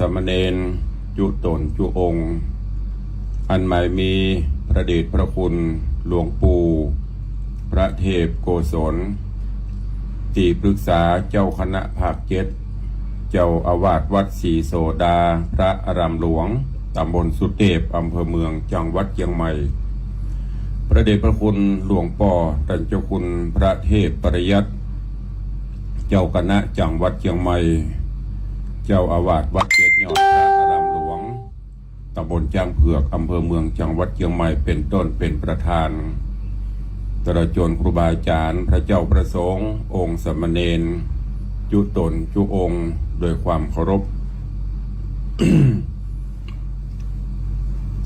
ามเณรจุตนจุองค์อันหมายมีพระเดชพระคุณหลวงปู่พระเทพโกศลที่ปรึกษาเจ้าคณะภาคเจ็ดเจ้าอาวาสวัดศรีโสดาพระอารามหลวงตำบลสุเทพอำเภอเมืองจังหวัดเชียงใหม่พระเดชพระคุณหลวงป่อท่านเจ้าคุณพระเทพปริยัติเจ้าคณะจังหวัดเชียงใหม่เจ้าอาวาสวัดเจ็ดยอดพระอารามหลวงตำบลจางเผือกอำเภอเมืองจังหวัดเชียงใหม่เป็นต้นเป็นประธานตระจนครูบาอาจารย์พระเจ้าประสงค์องค์สามเณรจุตนจุองค์โดยความเคารพ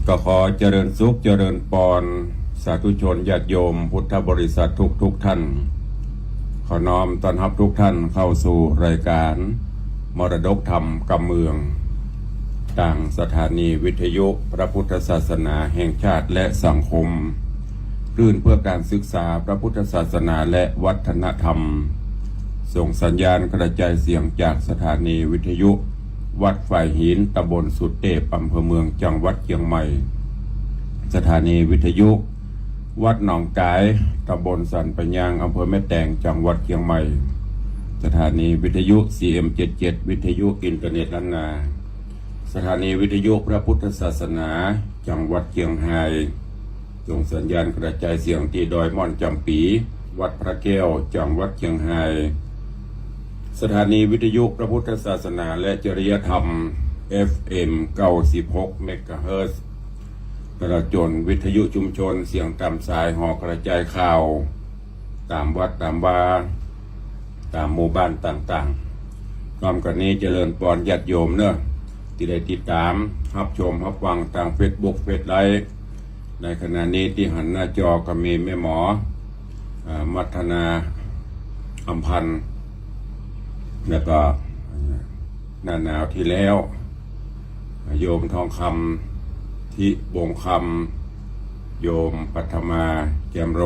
ก็ขอเจริญสุขเจริญปอนสาธุชนญาติโยมพุทธบริษัททุกท่านขอน้อมต้อนรับทุกท่านเข้าสู่รายการมรดกธรรมกำเมืองต่างสถานีวิทยุพระพุทธศาสนาแห่งชาติและสังคมคลื่นเพื่อการศึกษาพระพุทธศาสนาและวัฒนธรรมส่งสัญญาณกระจายเสียงจากสถานีวิทยุวัดฝ่ายหินตำบลสุเทพอำเภอเมืองจังหวัดเชียงใหม่สถานีวิทยุวัดหนองกายตำบลสันปะยางอำเภอแม่แตงจังหวัดเชียงใหม่สถานีวิทยุ CM77 วิทยุอินเทอร์เน็ตล้านนาสถานีวิทยุพระพุทธศาสนาจังหวัดเชียงรายส่งสัญญาณกระจายเสียงที่ดอยม่อนจำปีวัดพระแก้วจังหวัดเชียงรายสถานีวิทยุพระพุทธศาสนาและจริยธรรม FM 96 เมกะเฮิรตซ์กระจนวิทยุชุมชนเสียงตามสายหอกระจายข่าวตามวัดตามวาตามหมู่บ้านต่างๆพร้อมกันนี้เจริญปอนญาติโยมเนอะที่ได้ติดตามรับชมรับฟังทาง Facebook เฟซไลฟ์ในขณะนี้ที่หันหน้าจอก็มีแม่หมอมัทนาอำพันธ์แล้วก็หน้าหนาวที่แล้วโยมทองคำที่บงคำโยมปัทมาแจมโร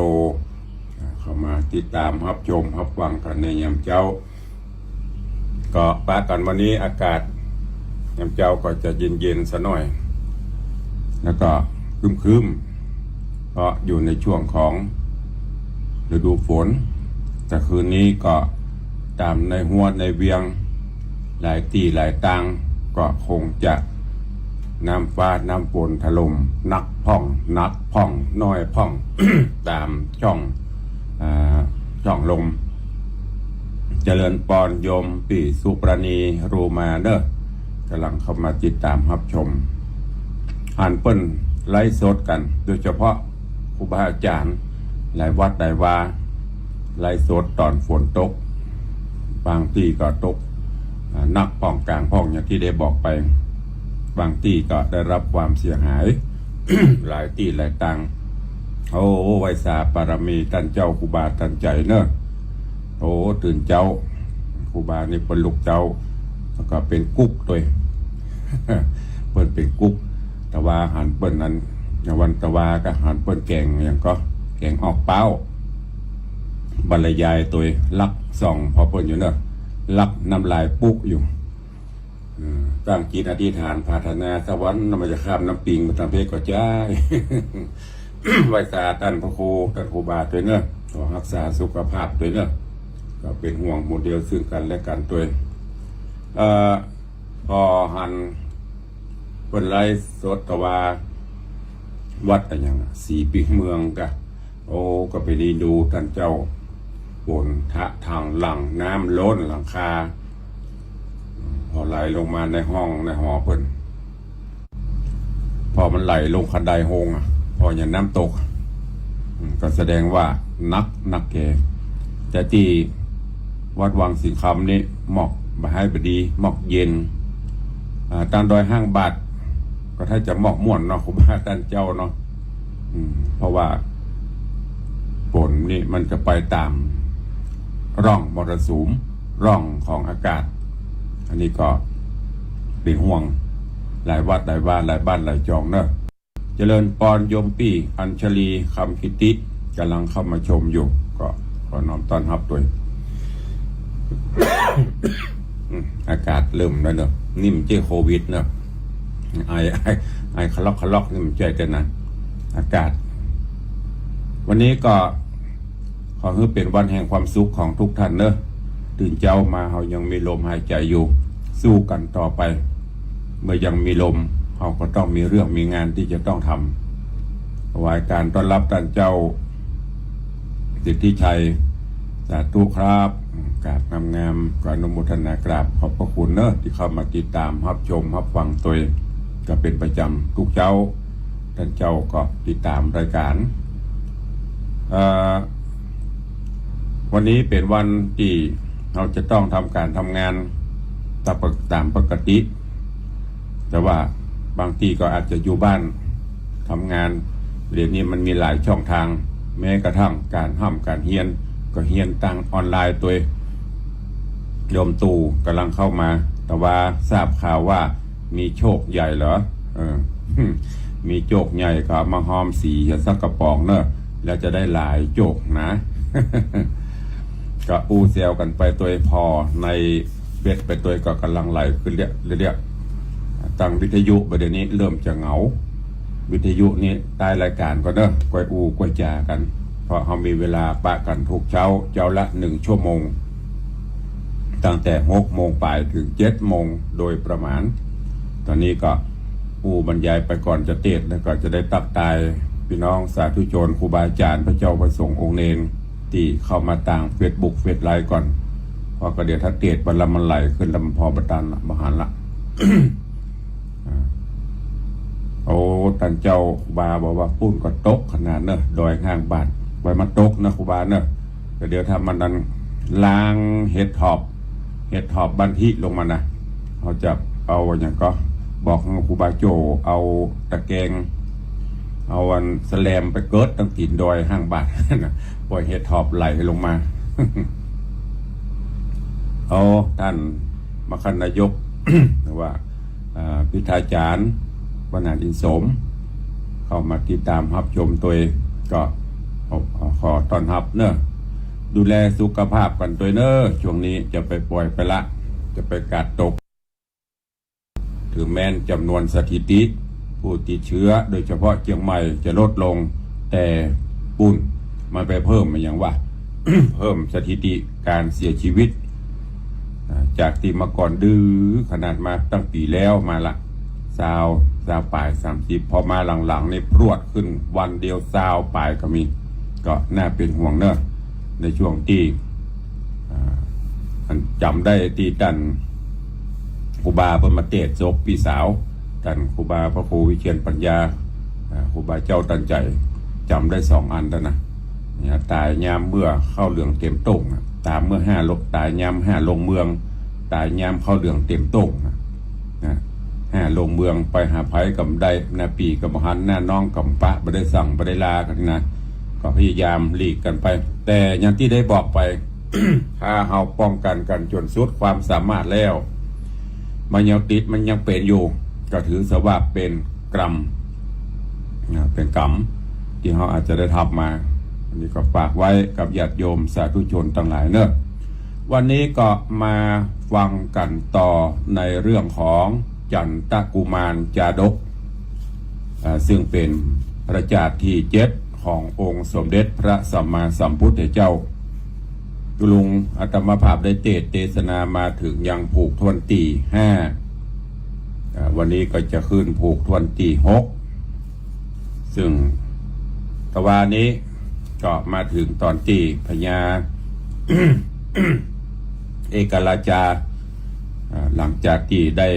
เข้ามาติดตามรับชมรับฟังกันในยามเจ้าก็ปากันวันนี้อากาศยามเจ้าก็จะเย็นๆซะหน่อยแล้วก็ครึ้มๆเพราะอยู่ในช่วงของฤดูฝนแต่คืนนี้ก็ตามในหัวในเวียงหลายที่หลายตังก็คงจะน้ำฟ้าน้ำฝนถล่มนักพ่องน้อยพ่อง ตามช่องลมเจริญปอนโยมปีสุปรณีรูมาเด้อกำลังเข้ามาติดตามรับชมอ่านเปิ้นไลฟ์สดกันโดยเฉพาะครูบาอาจารย์หลายวัดหลายวาไลฟ์สดตอนฝนตกบางที่ก็ตกนักพ่องกลางพ่องอย่างที่ได้บอกไปบางที่ก็ได้รับความเสียหาย หลายที่หลายตังโอ้ไวสาปารมีท่านเจ้าครูบาท่านใจเนอะโอ้ตื่นเจ้าครูบานี่เป็นลูกเจ้าแล้วก็เป็นกุ๊กตัว เปิ้นเป็นกุ๊กตะวาหันเปิ้นนั้นวันตะวาก็หันเปิ้นแกงอย่างก็แกงออกเป้าบรรยายตัวลักส่องพอเปิ้นอยู่เนอะลักน้ำลายปุ๊กอยู่ตั้งจิตอธิษฐานภาธนาสวรรค์นำมาจะข้ามน้ำปิงมาทำเพศก็จ้า ไหว้ตาท่านพระครูท่านครูบาตัวเนอะขอรักษาสุขภาพตัวเนอะก็เป็นห่วงโมเดลซึ่งกันและกันตัวพอหันเป็นไรสดตะวาวัดอะไรอย่างสีปีเมืองกะโอ้ก็ไปดีดูท่านเจ้าบนทางหลังน้ำล้นหลังคาพอไหลลงมาในห้องในหอเพิ่นพอมันไหลลงคันไดโฮงพออย่างน้ำตกก็แสดงว่านักแก่แต่ที่วัดวังสิงคำนี่หมอกบให้บดีหมอกเย็นตามดอยห้างบาทก็ถ้าจะหมอกม่วนเนาะคุณพระท่านเจ้าเนาะเพราะว่าฝนนี่มันจะไปตามร่องมรสุมร่องของอากาศอันนี้ก็เป็นห่วงหลายวัดหลายบ้านหลายบ้านหลายจองเนอะเจริญปอนโยมปี้อัญชลีคำคิติกำลังเข้ามาชมอยู่ก็ขอน้อมต้อนรับด้วย พ อากาศเริ่มแล้วเนอะนิ่มเจ้โควิดเนอะไอคลอกนี่มันใจแต่นะอากาศ วันนี้ก็ขอให้เป็นวันแห่งความสุขของทุกท่านเนอะตื่นเจ้ามาเรายังมีลมหายใจอยู่สู้กันต่อไป เมื่อยังมีลมเราก็ต้องมีเรื่องมีงานที่จะต้องทำถวายการต้อนรับท่านเจ้าสิทธิชัยสาธุครับกราบงามๆก่อนอนุโมทนากราบขอบพระคุณเนอะที่เข้ามาติดตามรับชมรับฟังตัวก็เป็นประจำทุกเจ้าท่านเจ้าก็ติดตามรายการวันนี้เป็นวันที่เราจะต้องทำการทำงานตามปกติแต่ว่าบางทีก็อาจจะอยู่บ้านทำงานเดี๋ยวนี้มันมีหลายช่องทางแม้กระทั่งการการเฮียนก็เฮียนตั้งออนไลน์ตัวโยมตู่กำลังเข้ามาแต่ว่าทราบข่าวว่ามีโชคใหญ่เหรอมีโจกใหญ่ก็มาหอมสีสักกระป๋องเนอะแล้วจะได้หลายโจกนะ ก็อูเซลกันไปตัวพอในเบ็ดไปตัวก็กำลังไหลขึ้นเรื่อยตั้งวิทยุประเดี๋ยวนี้เริ่มจะเหงาวิทยุนี้ใต้รายการก็เนอะกวยอูกวยจากันเพราะเขามีเวลาปะกันทุกเช้าละ1 ชั่วโมงตั้งแต่6 โมงปลายถึง7 โมงโดยประมาณตอนนี้ก็อูบรรยายไปก่อนจะเทศแล้วก็จะได้ตักตายพี่น้องสาธุชนครูบาอาจารย์พระเจ้าประสงค์องค์เนรที่เข้ามาต่างเฟซบุ๊กเฟซไลน์ก่อนเพราะก็เดี๋ยวถ้าเทศบรรลัมันไหลขึ้นลำพอประทานมหาละ โอ้ท่านเจ้าครูบาบอกว่าปุ้นก็ตกขนาดเนอะดอยข้างบ้านไว้มาตกนะครูบาเนอะแต่เดี๋ยวทำมันนั้นล้างเห็ดหอบบันทิลงมานะเขาจะเอาอย่างก็บอกครูบาโจเอาตะแกรงเอาวันแสลมไปเกิดตั้งตีนดอยห้างบาทนะปล่อยเห็ดหอบไหลลงมา เอาท่านมคณายก ว่าพิธาจารย์บรรณาอินสมเข้ามาติดตามรับชมตัวก็ขอต้อนรับเนอะดูแลสุขภาพกันตัวเนอะช่วงนี้จะไปปล่อยไปละจะไปกัดตกถึงแม้นจำนวนสถิติผู้ติดเชื้อโดยเฉพาะเชียงใหม่จะลดลงแต่ปุ่นมันไปเพิ่มมาอย่างว่า เพิ่มสถิติการเสียชีวิตจากที่มาก่อนดื้อขนาดมาตั้งปีแล้วมาละซาวปลาย30พอมาหลังๆนี่พรวดขึ้นวันเดียวซาวปลายก็มีก็น่าเป็นห่วงเนอะในช่วงที่จำได้ที่ท่านครูบาเพิ่นมาเทศน์ศพพี่สาวท่านครูบาพระครูวิเชียรปัญญาครูบาเจ้าตั้งใจจำได้2 อันแล้วนะตายยามเมื่อเข้าเหลืองเต็มต้งตามเมื่อ5 ลบตายยาม5 ลงเมืองตายยามเข้าเหลืองเต็มต้ง5 ลงเมืองไปหาไผกับได้นาปีกับหันหน้าน้องกับปะบ่ได้สั่งบ่ได้ลากันนะก็พยายามหลีกกันไปแต่อย่างที่ได้บอกไป ถ้าเฮาป้องกันกันจนสุดความสามารถแล้วมันยังติดมันยังเป็นอยู่ก็ถือสว่าเป็นกรรมเป็นกรรมที่เขาอาจจะได้ทำมาอันนี้ก็ฝากไว้กับญาติโยมสาธุชนทั้งหลายเนอะวันนี้ก็มาฟังกันต่อในเรื่องของจันทกุมารจาดกซึ่งเป็นพระจาที่7ขององค์สมเด็จพระสัมมาสัมพุทธเจ้าลุงอาตมาภาพได้เทศนามาถึงยังผูกทวนตี5วันนี้ก็จะขึ้นผูกทวนตี6ซึ่งตะวันนี้ก็มาถึงตอนตีพญา เอกราชาหลังจากที่ได้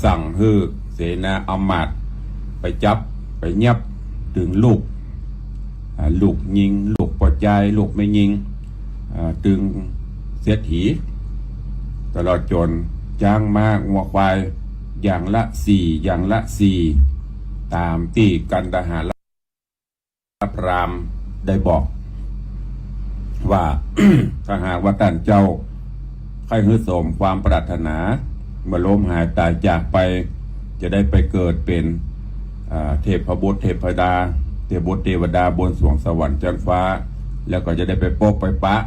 สั่งให้เสนาอมาตย์ไปจับไปยับถึงลูกยิงลูกปอดใจลูกไม่ยิงตึงเสียถีตลอดจนจ้างมากงัวควายอย่างละ4ตามที่กันดหาพรามได้บอกว่า ถ้าหากว่าท่านเจ้าใครฮึสมความปรารถนาเมื่อล้มหายตายจากไปจะได้ไปเกิดเป็นเทพบุตรเทพดาเทพบุตรเทวดาบนสวงสวรรค์จันฟ้าแล้วก็จะได้ไปพบไปปะ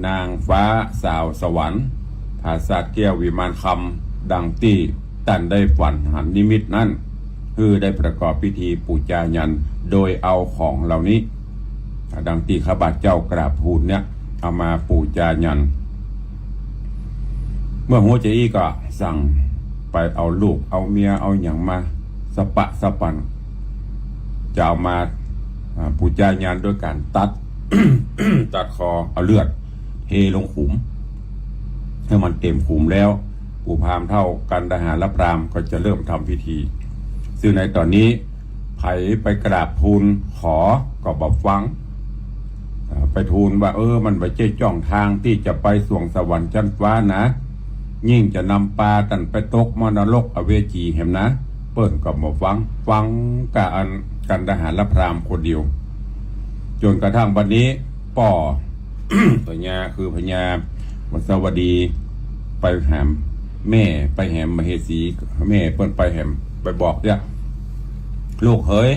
นางฟ้าสาวสวรรค์พ หาศาสตร์แก้ววิมานคำดังที่ตันได้ฝันหันนิมิตนั้นคือได้ประกอบพิธีปูจายันโดยเอาของเหล่านี้ดังที่ข้าพเจ้ากราบทูลเนี่ยเอามาปูจายันเมื่อหัวใจอีก็สั่งไปเอาลูกเอาเมียเอาอย่างมาสปะสปันจะเอามาปูจายันโดยการตัด ตัดคอเอาเลือดเทลงขุมถ้ามันเต็มขุมแล้วปู่พราหมณ์เท่ากันทหารและพราหมณ์ก็จะเริ่มทำพิธีซึ่งในตอนนี้ไผไปกราบทูลขอก็บอกฟังไปทูลว่ามันไปเจ๊จ้องทางที่จะไปสวงสวรรค์ชั้นฟ้านะยิ่งจะนำปลาตันไปตกมรรกอเวจีเห็นนะเปิ้นก็บอกฟังกับกันทหารและพราหมณ์คนเดียวจนกระทั่งวันนี้ป่อ พญาคือพญาวัสวดีไปแหมแม่ไปแหมมเหสีแม่เปิ้นไปแหมไปบอกเนี่ยลูกเฮ้ย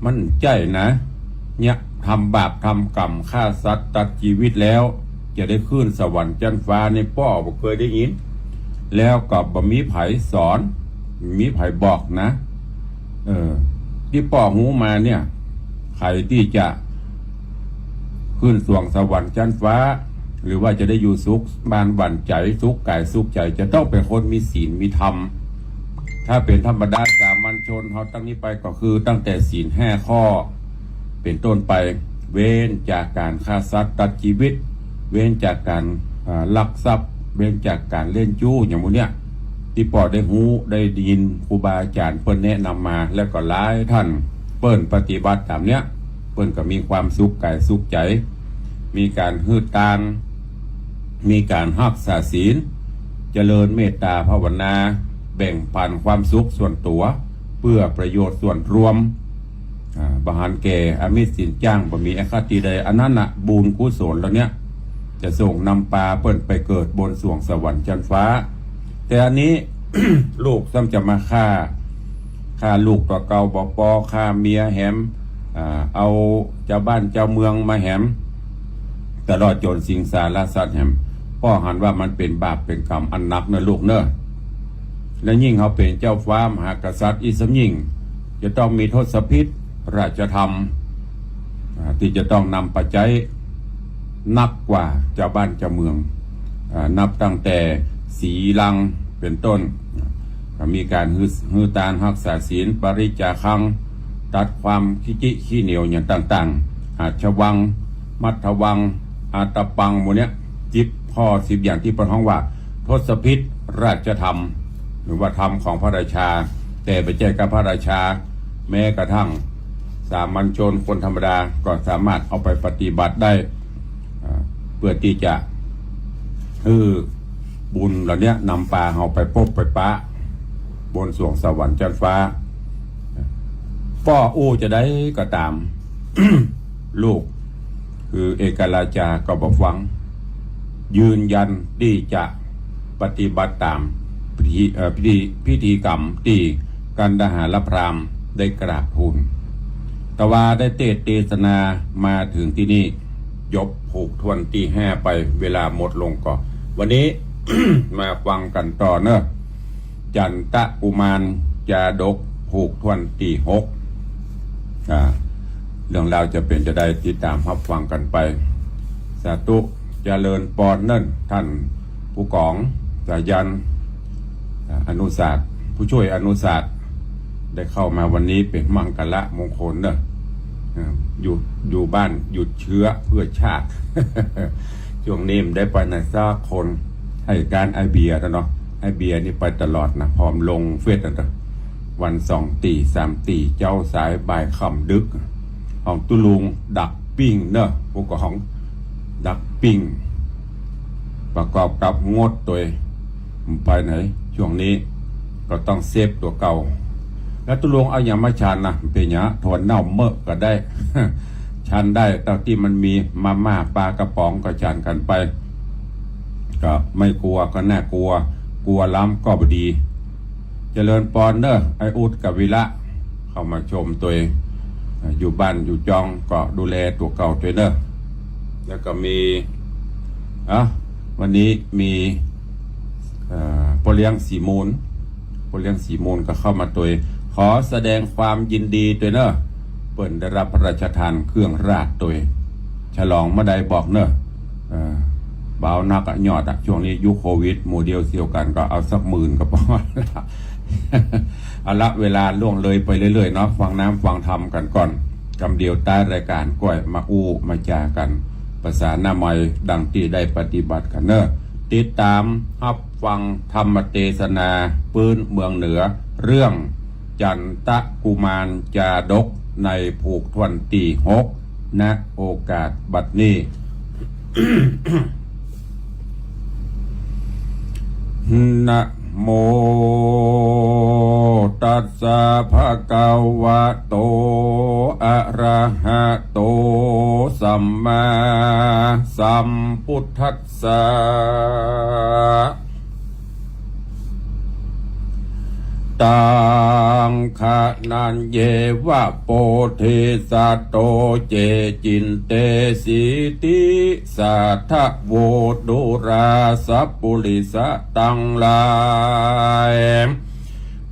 มันใจนะเนี่ยทำบาปทำกรรมฆ่าสัตว์ตัดชีวิตแล้วจะได้ขึ้นสวรรค์ชั้นฟ้าในป่อบ่เคยได้ยินแล้วก็บ่มีไผสอนมีไผบอกนะที่ป่อหูมาเนี่ยใครที่จะขึ้นสวงสวรรค์ชั้นฟ้าหรือว่าจะได้อยู่สุขบานหวั่นใจสุขกายสุขใจจะต้องเป็นคนมีศีลมีธรรมถ้าเป็นธรรมดาสามัญชนเขาตั้งนี้ไปก็คือตั้งแต่ศีล5 ข้อเป็นต้นไปเว้นจากการฆ่าสัตว์ตัดชีวิตเว้นจากการลักทรัพย์เว้นจากการเล่นจู้อย่างพวกเนี้ยที่ปอได้หูได้ยินครูบาอาจารย์เปิ้นแนะนำมาแล้วก็หลายท่านเปิ้นปฏิบัติตามเนี้ยเปิ้นก็มีความสุขกายสุขใจมีการฮืดตานมีการรักษาศีลเจริญเมตตาภาวนาแบ่งปันความสุขส่วนตัวเพื่อประโยชน์ส่วนรวมบหารแก่อมิตรสินจ้างบ่มีอคติใดอันนั้นน่ะบุญกุศลแล้วเนี้ยจะส่งนำปลาเปิ้นไปเกิดบนสวงสวรรค์ชั้นฟ้าแต่อันนี้ ลูกซ้ำจะมาฆ่าลูกตัวเก่าบอกปอฆ่าเมียแหมเอาเจ้าบ้านเจ้าเมืองมาแหมตลอดจนสิงสารสัตว์แหมพ่อหันว่ามันเป็นบาปเป็นกรรมอันหนักเนอะลูกเนอะและยิ่งเขาเป็นเจ้าฟ้ามหากษัตริย์อิสมยิ่งจะต้องมีทศพิธราชธรรมที่จะต้องนำปัจจัยนักกว่าเจ้าบ้านเจ้าเมืองนับตั้งแต่สีลังเป็นต้นมีการฮือตานรักษาศีลปริจาคังตัดความขี้เหนียวอย่างต่างๆอาชวังมัทวังอาตปังหมดเนี้ยจิบข้อ10อย่างที่พระท้องว่าทศพิธราชธรรมหรือว่าธรรมของพระราชาแต่ไปแจ้งกับพระราชาแม้กระทั่งสามัญชนคนธรรมดาก็สามารถเอาไปปฏิบัติได้เพื่อที่จะบุญเหล่านี้นำปลาเอาไปพบไปปะบนสวงสวรรค์ชั้นฟ้าป้ออู้จะได้ก็ตาม ลูกคือเอกราชาก็บอกฟังยืนยันที่จะปฏิบัติตามพิธีกรรมที่กันทหารพราหมณ์ได้กราบทูลแต่ว่าได้เทศนามาถึงที่นี่ยบผูกทวนที่5ไปเวลาหมดลงก่อนวันนี้ มาฟังกันต่อเนอะจันตะกุมารจาดกผูกทวนที่6เรื่องราวจะเป็นจะได้ติดตามรับฟังกันไปสาธุเจริญปอนนั่นท่านผู้กองสายันอนุศาสตร์ผู้ช่วยอนุศาสตร์ได้เข้ามาวันนี้เป็นมังกรมงคลเนอะอยู่บ้านหยุดเชื้อเพื่อชาติ ช่วงนี้ได้ไปในซากคนให้การไอเบียร์เนาะไอเบียร์นี่ไปตลอดนะพร้อมลงเฟซนะวัน2 ตี3 ตีเจ้าสายบ่ายค่ำดึกของตุลุงดักปิ้งเนอะพวกของดักปิ้งประกอบกับงดตัวไปไหนช่วงนี้ก็ต้องเซฟตัวเก่าแล้วตุลุงเอาอย่างมาชันนะเป็นอย่างถอนเน่าเมื่อก็ได้ ชันได้ตอนที่มันมีมาม่าปลากระป๋องก็ชันกันไปก็ไม่กลัวก็น่ากลัวล้ำก็บดีเจริญปอนเนอะไออุดกับวิระเข้ามาชมตัวเองอยู่บ้านอยู่จองก็ดูแลตัวเก่าตัวเนอะแล้วก็มีวันนี้มี พ่อเลี้ยงสีมูลพ่อเลี้ยงสีมูลก็เข้ามาตัวขอแสดงความยินดีตัวเนอะเปิ่นได้รับพระราชทานเครื่องราชตัวฉลองมาได้บอกเนอะเบานักยอดช่วงนี้ยุคโควิดโมเดลเสียวกันก็เอาสัก10,000ก็พอละเอาละเวลาล่วงเลยไปเรื่อยๆเนาะฟังน้ำฟังธรรมกันก่อนกำเดียวใต้รายการก้อยมาอู้มาจากันภาษาหน้าใหม่ดังที่ได้ปฏิบัติกันเนอะติดตามรับฟังธรรมเทศนาปืนเมืองเหนือเรื่องจันตะกุมารจาดกในผูกทวนตี6ณโอกาสบัดนี้ นะโมตัสสะภะคะวะโตอะระหะโตสัมมาสัมพุทธัสสะตังขะนันเยวะโปธิสัตโตเจจินเตสิติสัทธโวดุราสัพปุริสะตังลาย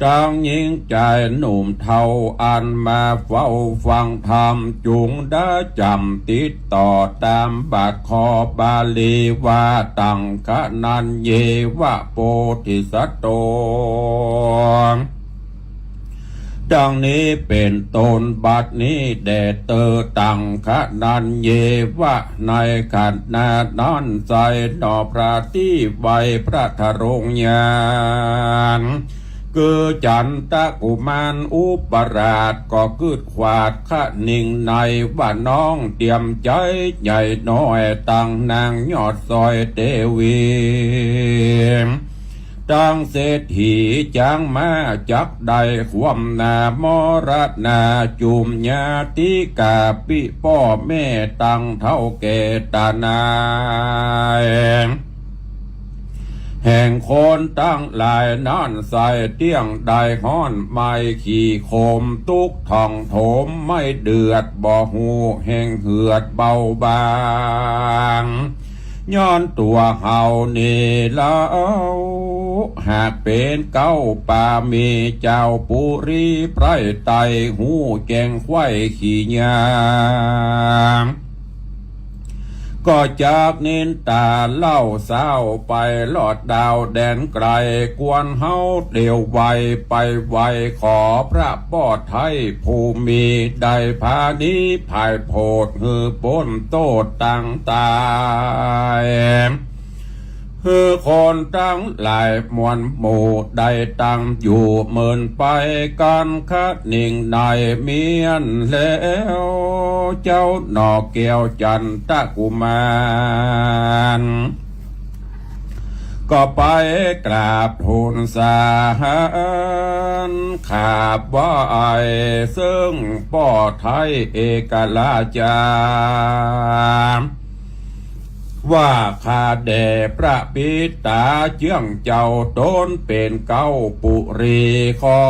ตั้งยิ่งใจหนุ่มเทาอันมาเฝ้าฟังธรรมจุงได้จำติดต่อตามบาทคอบาลีว่าตังขะนันเยวะโปธิสัตโตดังนี้เป็นตนบัดนี้แด่เตอตังขะนันเยวะในขันนานันใจนอพระที่ใบพระทรงญาณคือจันตะกุมารอุปราชก็คืดขวาดขะนิ่งในว่าน้องเตรียมใจใหญ่น้อยตั้งนางยอดซอยเทวีตั้งเศรษฐีจางมาจักได้ความนามรนาจุมญาติกาปิพ่อแม่ตั้งเท่าแก่ตานายแห่งคนตั้งหลายนั่นใส่เตี้ยงได้ห้อนไม่ขี่โคมตุกท่องโถมไม่เดือดบ่หูแห่งเหือดเบาบางย้อนตัวเฮานี่แล้วหากเป็นเก้าป่ามีเจ้าปุรีไพรไตหูแกงไข่ขี่ยามก็จากนินตาเล่าเศร้าไปลอดดาวแดนไกลกวนเฮาเดียวไวไปไวขอพระปอดไทยภูมิได้พานี้ภายโพดหือปนโตดตั้งตายคือคนตั้งหลายมวลหมู่ได้ตั้งอยู่เมินไปกันคัดนิ่งในเมียนแล้วเจ้าหนอเกี่ยวจันตะกุมารก็ไปกราบทูลสาหขาบว่าไอซึ่งป่อไทยเอกลาจาว่าข้าแด่พระปิตาเจื้องเจ้าตนเป็นเก้าปุรีขอ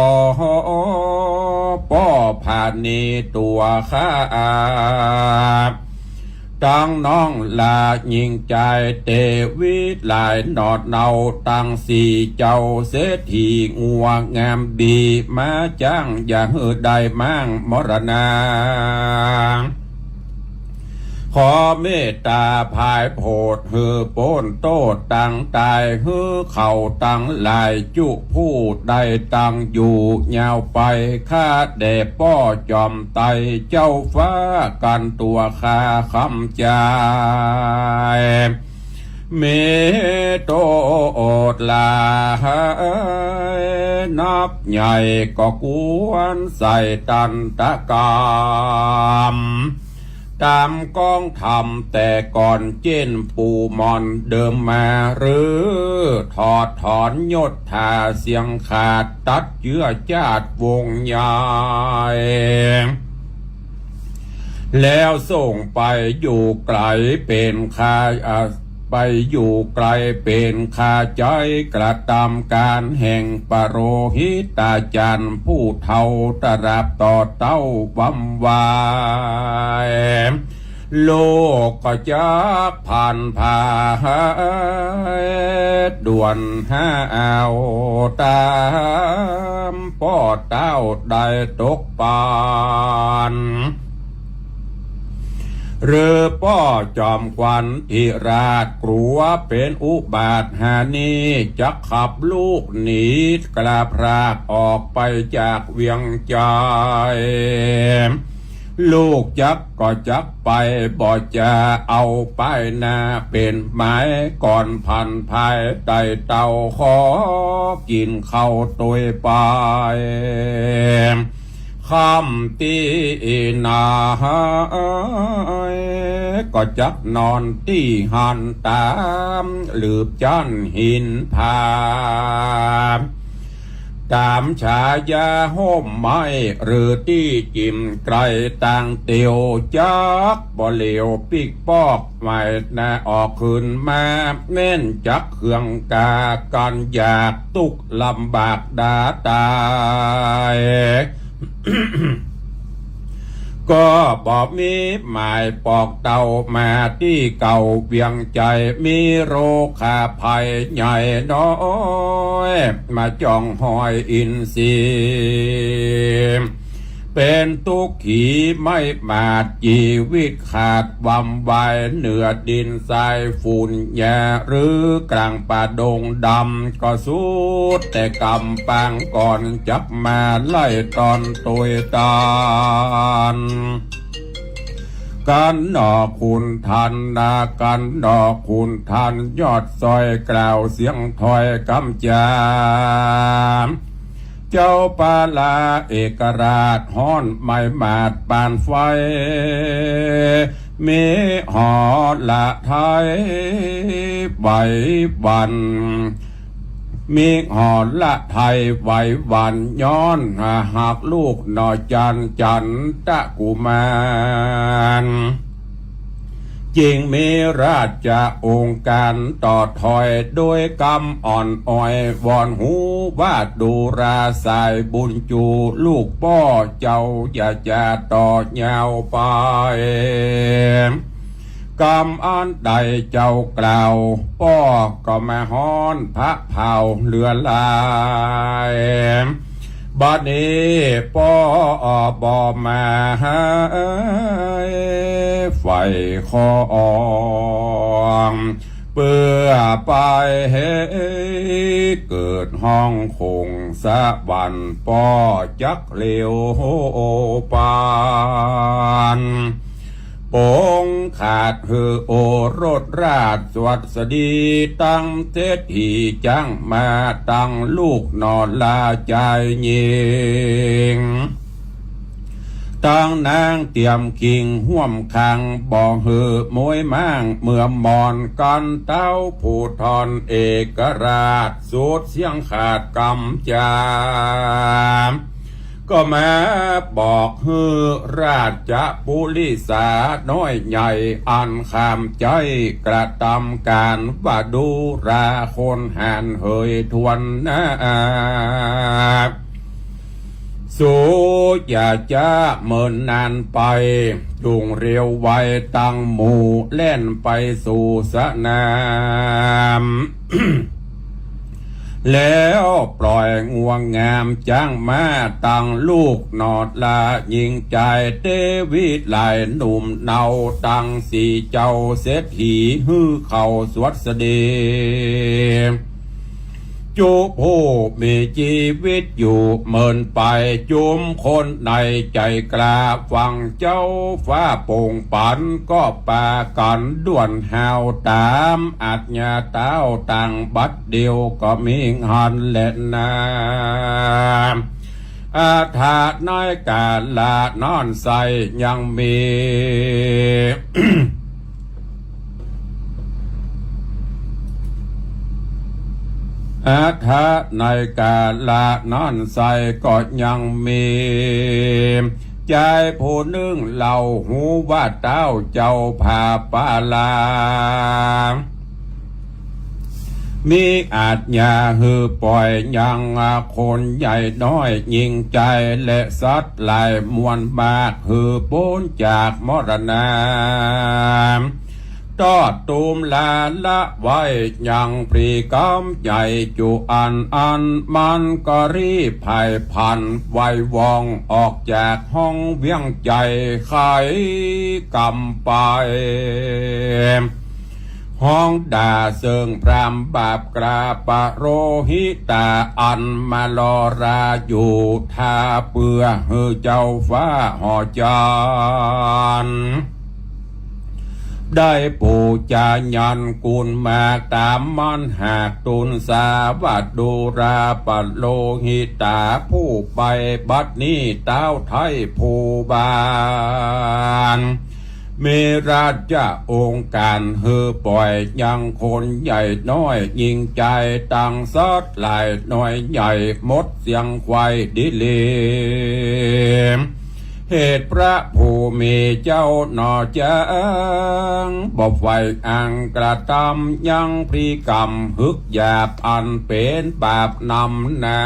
ป้อผ่านนี้ตัวข้าตั้งน้องลายิงใจเตวิหลายหนอดเนาตั้งสี่เจ้าเศรษฐีงัวงามดีมาจ้างอย่าเหือได้มั่งมรณาขอเมตตาภายโพดฮือโปนโตตังตายฮือเข่าตังลายจุผู้ใดตังอยู่ยาวไปข้าแด่ป้อจอมไตเจ้าฟ้ากันตัวข้าคำจายเมโตโอดลานับใหญ่ก็กวนใส่ตันตะกามตามกองทำแต่ก่อนเจนปูมอนเดิมมาหรือถอดถอนยศทาเสียงขาดตัดเยื่อจาดวงใหญ่แล้วส่งไปอยู่ไกลเป็นคาไปอยู่ไกลเป็นคาใจกระทำการแห่งปโรหิตาจันผู้เท่าตรับต่อเต้าบำวาย โลกก็จักผ่านผ่านด่วนหาเอาตามพ่อเต้าได้ตกปานหรือป้อจอมควันอิราชกลัวเป็นอุบาทหานีจะขับลูกหนีกลาพรากออกไปจากเวียงใจลูกจักก็จักไปบ่จะเอาไปหน้าเป็นหมายก่อนพันภายไต่เต่าขอกินข้าวตัวไปคำตีนาก็จักนอนที่หันตามหลืบจันหินผาตามฉายาห่มไม้หรือที่จิ้มไกลต่างเตียวจักบ่เหลียวปิกปอกไม่น่าออกขึ้นมาเม่นจักเครื่องกากันอยากตุกลำบากดาตายก็บอกมีหมายปอกเต่ามาที่เก่าเวียงใจมีโรคาภัยใหญ่น้อยมาจ้องหอยอินทรีเป็นตุกขีไม่มาดชีวิตขาดวำวายเหนือดินทรายฝุ่นแย่หรือกลางป่าดงดำก็สุดแต่กำปางก่อนจับมาไล่ตอนตัวตานกันดอกคุณทันนากันดอกคุณทันยอดซอยกล่าวเสียงถอยกำจามเจ้าปาลาเอกราชฮ้อนไม่มาดปานไฟมีหอละไทยไหววันมีหอละไทยไหววันย้อนหากลูกนอจันตะกุมารจริงมีราชองค์การต่อถอยโดยกำอ่อนอ้อยวอนหูว่าดูราสายบุญจูลูกป้อเจ้าอย่าจะต่อยาวไปกำอันใดเจ้ากล่าวป้อก็มาฮ้อนพระเผาเรือลายบัดนี้ป้อบอมาไฟคองเปื่อไปเกิดห้องคงสะบันป้อจักเลวปานปงขาดหือโอรสราชสวัสดีตั้งเศรษฐีจังมาตั้งลูกนอนลาใจยิงตั้งนางเตรียมคิงห่วมคังบอกหือมวยมั่งเมื่อมอนกันเต้าผู้ทอนเอกราชสูดเสียงขาดกำจามก็มาบอกฮือราชปุริสาน้อยใหญ่อันขามใจกระทำการว่าดูราคนหานเฮยทวนนาสู้อย่าจะเมินนานไปจุงเรียวไว้ตั้งหมู่เล่นไปสู่สนาม แล้วปล่อยงวงงามจ้างมาตั้งลูกนอดลายิงใจเตวิไลหนุ่มเนาตั้งสีเจ้าเศรษฐีฮือเขาสวัสดีจุผู้มีชีวิตอยู่เมินไปจุมคนในใจกล้าฟังเจ้าฟ้าโป่งปันก็ปากันด่วนหาวตามอัจญาเต้าต่างบัดเดียวก็มีหันเล่นนาอาถาดน้อยกาลานอนใสยังมี อาถาในกาลานอนใสก็ยังมีใจผู้นึงเล่าหูว่าเต้าเจ้าพาปาลา มีอาจอย่าหือปล่อยยังคนใหญ่น้อยยิ่งใจและสัตว์หลายมวลมากหือพ้นจากมรณะตอดตูมลาละไว้ยังปรีกำใหญ่จุอันมันก็รีบภายพันไววองออกจากห้องเวียงใจไขกำไปห้องด่าเสิงพรามบาปกราปะโรหิตาอันมาลอราอยู่ทาเปือเฮือเจ้าฟ้าหอจานได้ปูจายันกุลมาตามมันหากตุนสาวัดดูราปัดโลหิตาผู้ไปบัดนี้เต้าไทยผู้บานเมราชองค์การเฮือปล่อยยังคนใหญ่น้อยยิงใจตั้งซัดหลายน้อยใหญ่มดเสียงควายดิเลมเหตุพระผู้มีเจ้าหนอจังบ่ไฟอังกระทำยังพรีกรรมฮึกหยาบอันเป็นบาปนำนา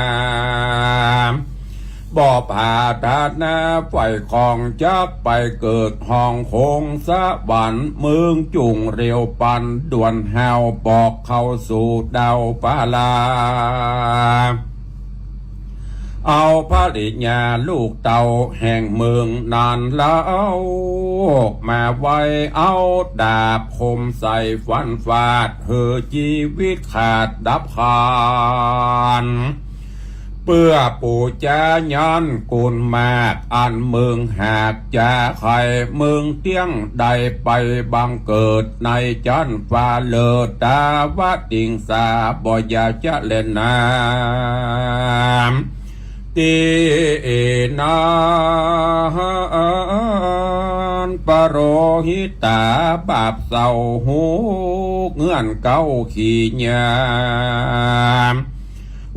บ่ผาดานาไฟของจักไปเกิดห้องคงสะบันเมืองจุงเรียวปันด่วนแหวปอกเข้าสู่ดาวปาลาเอาพระลิญาลูกเต่าแห่งเมืองนานแล้วมาไว้เอาดาบคมใส่ฟันฟาดเฮอชีวิตขาดดับคานเพื่อปู่จายันกุลมากอันเมืองหากจะใครเมืองเตี้ยงใดไปบังเกิดในจันฟ้าเลิศตาวะติงสาบ่อยาจะเล่นน้ำตีนาปโรหิตาบาปเศร้าหูเงื่อนเก้าขี้ยาม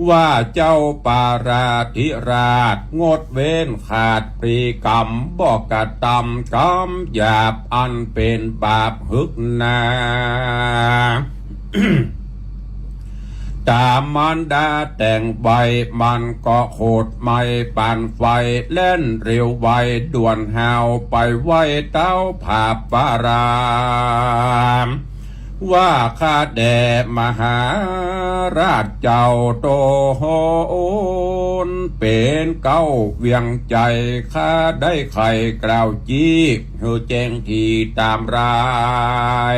ว่าเจ้าปาราธิราชงดเว้นขาดปรีกรรมบอกกระทำกรรมหยาบอันเป็นบาปหึกนา ตามมันดาแต่งใบมันก็โคดไม่ปานไฟเล่นเร็วไวด่วนหาวไปไว้เต้าผาปารามว่าข้าแด่มหาราชเจ้าโตโหนเป็นเก้าเวียงใจข้าได้ไข่กล่าวจี้เฮอแจ้งทีตามราย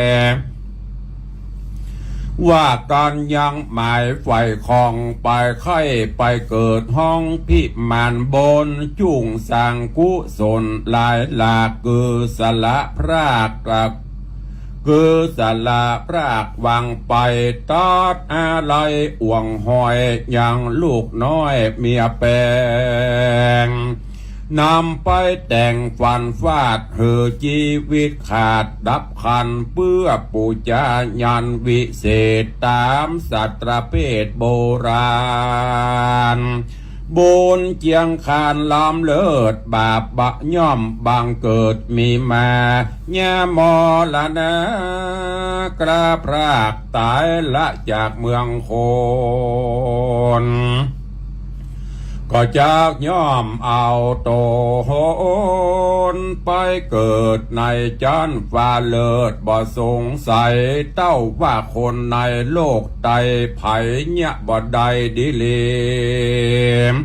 ว่าการยังหมายไฟของไปไข่ไปเกิดห้องพิมานบนจุ่งสร้างกุศลหลายหลากคือสละพรากคือสละพรากวังไปตอดอะไรอ่วงหอยอย่างลูกน้อยเมียแปงนำไปแต่งฟันฟาดเหือชีวิตขาดดับคันเพื่อปูจายันวิเศษตามสัตรเพศโบราณบุญเจียงคานลำเลิศบาปบะย่อมบังเกิดมีมาญามอละนะกระพรากตายละจากเมืองโคนก็จากย่อมเอาโตโหนไปเกิดในจันฟ้าเลิศบ่สงสัยเต้าว่าคนในโลกใดไผเนี่ยบ่ได้ดิเลม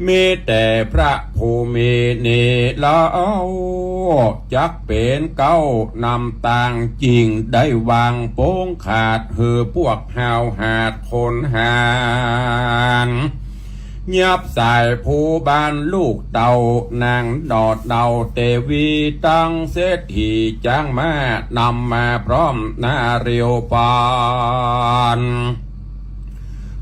มีแต่พระภูมินี่แล้วจักเป็นเก้านำต่างจริงได้วางโป้งขาดหือพวกหาวหาดคนหานยับสายผู้บ้านลูกเต่านางดอดเดาเตวีตั้งเศรษฐีจ้างมานำมาพร้อมนาเรียวปาน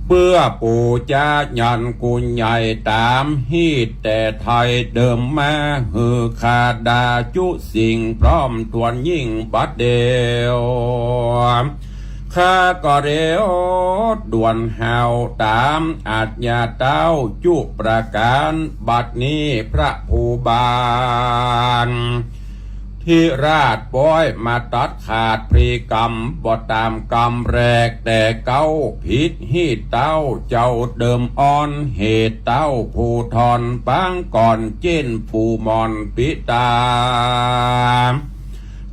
เพื่อปู่จายันกุญใหญ่ตามฮีดแต่ไทยเดิมมาฮือขาดาจุสิ่งพร้อมทวนยิ่งบัดเดียวข้าก็เร็วด่วนหาวตามอาจญาเต้าจุประการบัดนี้พระภูบาลเท ฮิราชปอยมาตัดขาดพรีกรรมบ่ตามกรรมแรกแต่เก้าผิดฮีเต้าเจ้าเดิมอ่อนเหตุเต้าผู้ทอนปางก่อนเจนผู้มอนปิตา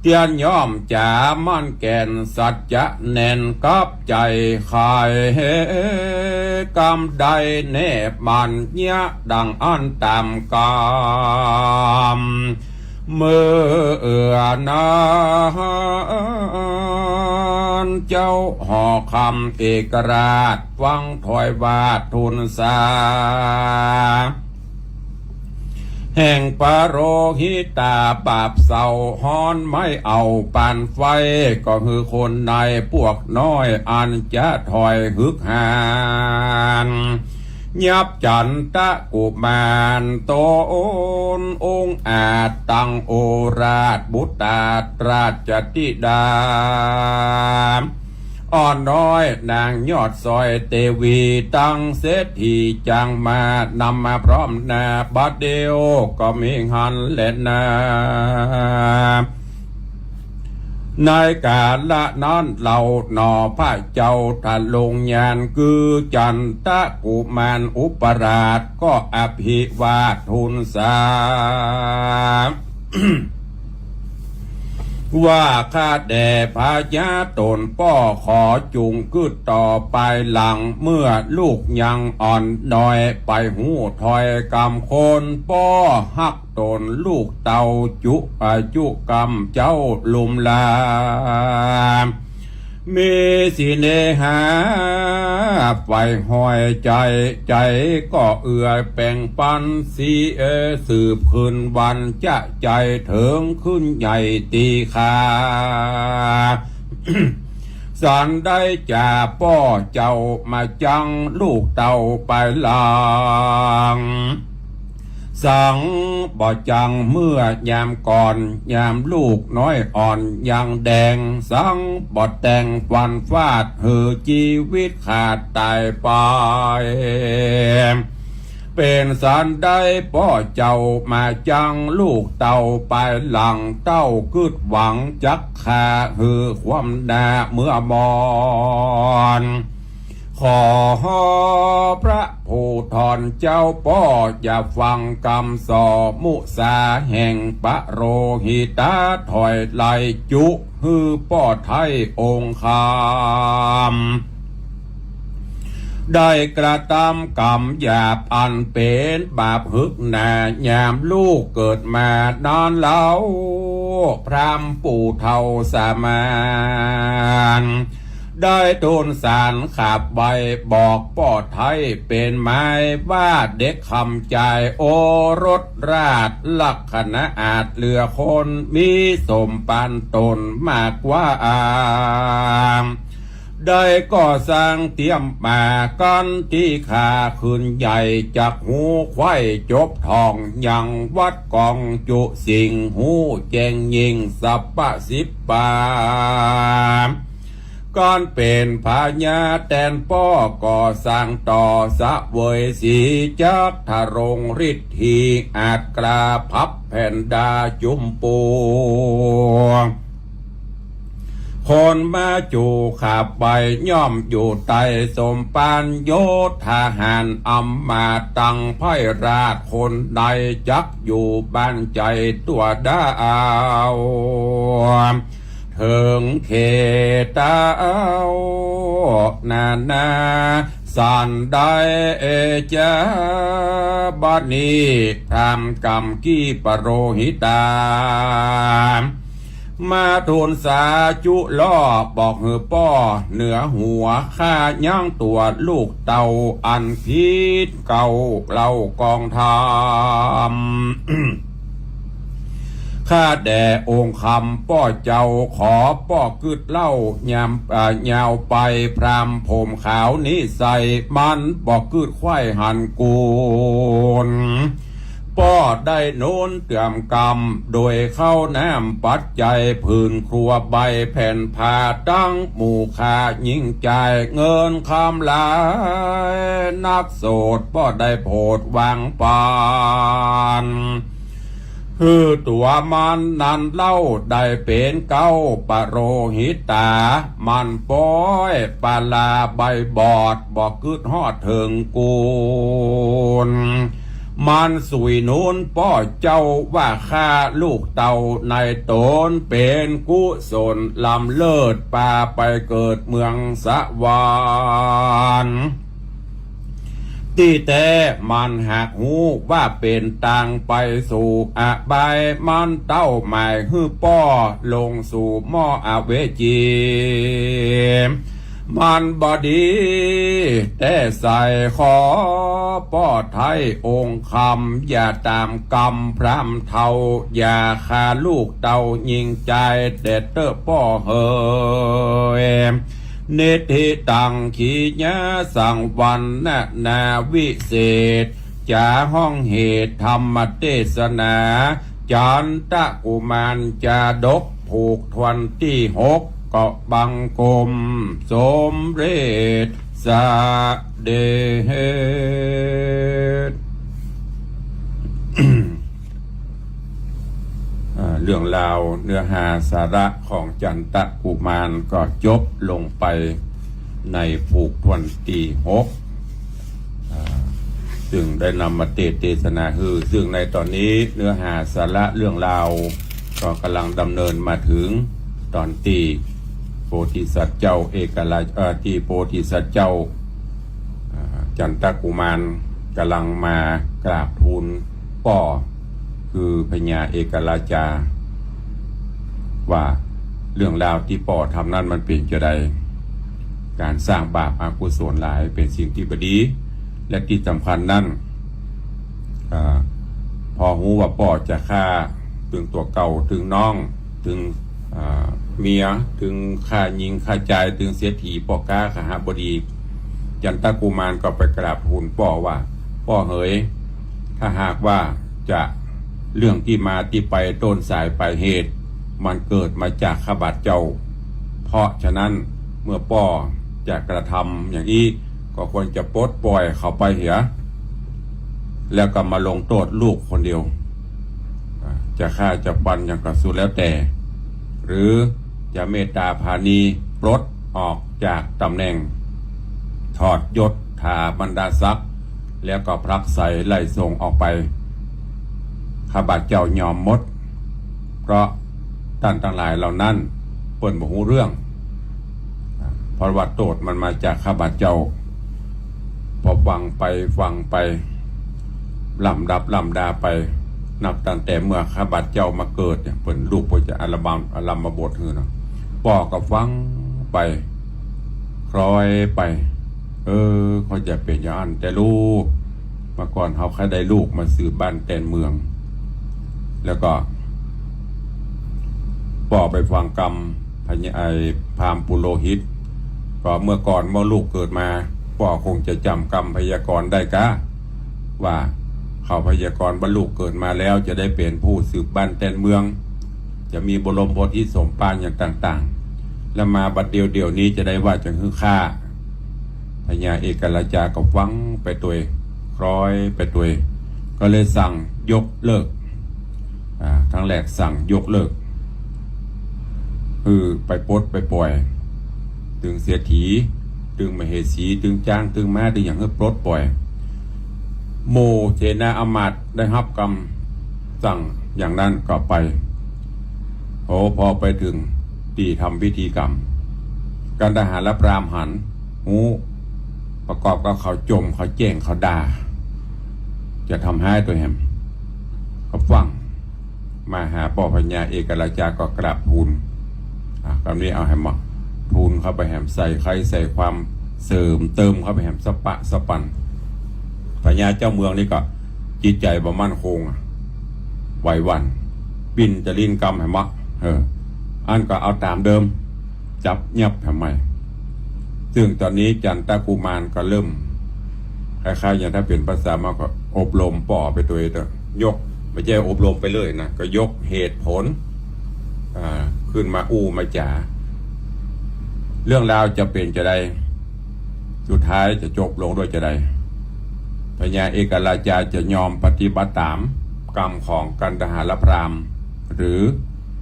เตียนย่อมจ่ามั่นแก่นสัจจะแน่นกับใจขายกรรมใดแนบมันเนี้ยดังอันตามกรรมเมื่อนานเจ้าห่อคำเอกราชวังถอยวาดทุนสาแห่งปาโรหิตาปราบเศร้าฮ้อนไม่เอาปานไฟก็คือคนในพวกน้อยอันจะถอยฮึกหานยับจันตะกุมารโตนองค์อาจตั้งโอราชบุตรราชธิดาอ่อนน้อยนางยอดซอยเตวีตั้งเศรษฐีจังมานำมาพร้อมนาบัดเดียวก็มีหันเล่นนาในกาละนั้นเราหนอพระเจ้าทะลงยานคือจันตะกุมารอุปราชก็อภิวาททุนสา ว่าข้าแด่พาญาตนป้อขอจุงกึดต่อไปหลังเมื่อลูกยังอ่อนน้อยไปหูถอยกำคนป้อหักตนลูกเต่าจุอาจุกำเจ้าลุมลามีสิเนหาไฟห้อยใจก็เอื่อยแป่งปันสีสืบคืนวันจะใจเถิงขึ้นใหญ่ตีขา สันได้จ่าป้อเจ้ามาจังลูกเต่าไปลางสังบ่จังเมื่อยามก่อนยามลูกน้อยอ่อนยังแดงสังบ่แต่งวันฟาดเหือชีวิตขาดตายไปเป็นสันได้ป้อเจ้ามาจังลูกเต่าไปหลังเต้ากึดหวังจักขาหือความนาเมื่อมอนขอพระผู้ทอนเจ้าป้ออย่าฟังคำสอมุสาแห่งปะโรหิตาถอยไหลจุฮือป้อไทยองค์คำได้กระทำกรรมหยาบอันเป็นบาปหึกหนายามลูกเกิดมานอนเล่าพรามปู่เท่าสามานได้ทูลสารขับใบบอกป้อไทยเป็นไม้ว่าเด็กคำใจโอรสราชลักษณะอาจเหลือคนมีสมปันตนมากกว่าได้ก็สร้างเตรียมมากันที่ขาขึ้นใหญ่จากหูควายจบทองยังวัดกองจุสิงหูแจงยิงสัปปะสิบปาก่อนเป็นพญาแตนป้อก่อสร้างต่อสะเวยสีจักทะรงฤทธีอาจกราพับแผ่นดาจุมปูคนมาจูขับใบย่อมอยู่ใต้สมปานโยธาหารอำมาตังไพราชคนใดจักอยู่บ้านใจตัวดาวถึงเขตเอานาสันได้จะบัดนี้ทำกรรมกี้ปโรหิตามาทูลสาจุล่อบอกเหือป้อเหนือหัวข้าย่างตัวลูกเต่าอันพิษเก่าเล่ากองทำ ข้าแด่องค์คำป้อเจ้าขอป้อกึดเล่ายาวไปพรามผมขาวนี้ใส่มันบอกกึดควายหันกูนป้อได้โน้นเตรียมกรรมโดยเข้าน้ำปัดใจพื้นครัวใบแผ่นผ้าตั้งหมู่ขายิ่งใจเงินคำหลายนักโสดป้อได้โพดวางปาน คือตัวมันนั้นเล่าได้เป็นเก้าปโรหิตามันป้อยปาลาใบบอดบอกกึดฮอดเถิงกูลมันสุยนูนป้อเจ้าว่าข้าลูกเต่าในตนเป็นกุศลลำเลิศปาไปเกิดเมืองสวรรค์ที่แต่มันหากหูว่าเป็นต่างไปสู่อบายมันเต้าหมายฮือป้อลงสู่หม้ออเวจีมันบอดีแต่ใส่ขอป้อไทยองค์คำอย่าตามกรรมพรำเทาอย่าฆ่าลูกเต่ายิงใจเด็ดเตอป้อเฮยเนติตังขีญาสังวันนาวิเศษจาห้องเหตุธรรมเทศนาจันตะกุมารจาดกผูกทวนที่6เกาะบังกลมสมเร็จสะเดช เรื่องราวเนื้อหาสาระของจันตะกุมารก็จบลงไปในผูกทวนที่6ซึ่งได้นำมาเทศนาซึ่งในตอนนี้เนื้อหาสาระเรื่องราวก็กำลังดำเนินมาถึงตอนที่โพธิสัตว์เจ้าเอกราชที่โพธิสัตว์เจ้าจันตะกุมารกำลังมากราบทูลป้อคือพญาเอกราชาว่าเรื่องราวที่ป้อทำนั้นมันเป็นจะใดการสร้างบาปอกุศลหลายเป็นสิ่งที่บดีและที่สำคัญนั่นพอหูว่าป้อจะฆ่าถึงตัวเก่าถึงน้องถึงเมียถึงฆ่ายิงฆ่าใจถึงเสียทีป้อก้าขหบดีจันตะกุมารก็ไปกราบทูลป้อว่าป้อเอ๋ยถ้าหากว่าจะเรื่องที่มาที่ไปต้นสายปลายเหตุมันเกิดมาจากข้าบาทเจ้าเพราะฉะนั้นเมื่อป้อจะกระทำอย่างนี้ก็ควรจะปลดปล่อยเขาไปเหียแล้วก็มาลงโทษลูกคนเดียวจะฆ่าจะปันอย่างกระสุดแล้วแต่หรือจะเมตตาพาณีปลดออกจากตำแหน่งถอดยศถาบรรดาศักดิ์แล้วก็พลักใส่ไล่ส่งออกไปข้าบาทเจ้ายอมหมดเพราะท่านทั้งหลายเหล่านั้นเปิ่นบ่ฮู้เรื่องเพราะว่าโทษมันมาจากข้าบาทเจ้าพอฟังไปลำดาไปนับตั้งแต่เมื่อข้าบาทเจ้ามาเกิดเนี่ยเปิ่นลูกเพิ่นจะอัลบัมมาบทฮือเนาะป้อก็ฟังไปคล้อยไปเขาจะเป็นอย่างนั้นแต่ลูกมาก่อนเขาแค่ได้ลูกมาสืบบ้านแตนเมืองแล้วก็ป้อไปฟังกรรมพญาพราหมณ์ปุโรหิตก็เมื่อก่อนเมื่อลูกเกิดมาป้อคงจะจำกรรมพยากรณ์ได้กะว่าเขาพยากรณ์ว่าลูกเกิดมาแล้วจะได้เป็นผู้สืบบ้านแตนเมืองจะมีบรมโพธิสมภารอย่างต่างๆแล้วมาบัดเดียวนี้จะได้ว่าจะคือฆ่าพญาเอกราชาก็ฟังไปตัวคล้อยไปตัวก็เลยสั่งยกเลิกทั้งแรกสั่งยกเลิกคือไปปลดไปปล่อยถึงเสียถีถึงมเหสีถึงจ้างถึงม้าถึงอย่างเพื่อปลดปล่อยโมเจนาอมาตย์ได้รับคำสั่งอย่างนั้นก็ไปพอไปถึงที่ทำพิธีกรรมการทหารและพราหมณ์หันหูประกอบกับเขาจมเขาแจ้งเขาด่าจะทำให้ตัวแหมก็ฟังมาหาป้อพญาเอกราชาก็กราบทูลคำนี้เอาแหมมาทูลเข้าไปแหมใส่ใครใส่ความเสริมเติมเข้าไปแหมสปะสปันพญาเจ้าเมืองนี่ก็จิตใจบ่มั่นคงไหวหวั่นปิ่นจะลิ้นกำแหมอันก็เอาตามเดิมจับเงียบทำไมซึ่งตอนนี้จันตะกุมารก็เริ่มคล้ายๆอย่างถ้าเป็นภาษามาก็อบรมป้อไปตัวเองยกไม่ใช่อบรมไปเลยนะก็ยกเหตุผลขึ้นมามาจ๋าเรื่องราวจะเป็นจะได้สุดท้ายจะจบลงด้วยจะได้พญาเอกราชาจะยอมปฏิบัติตาม กรรมของกันดหารพราหมณ์หรือ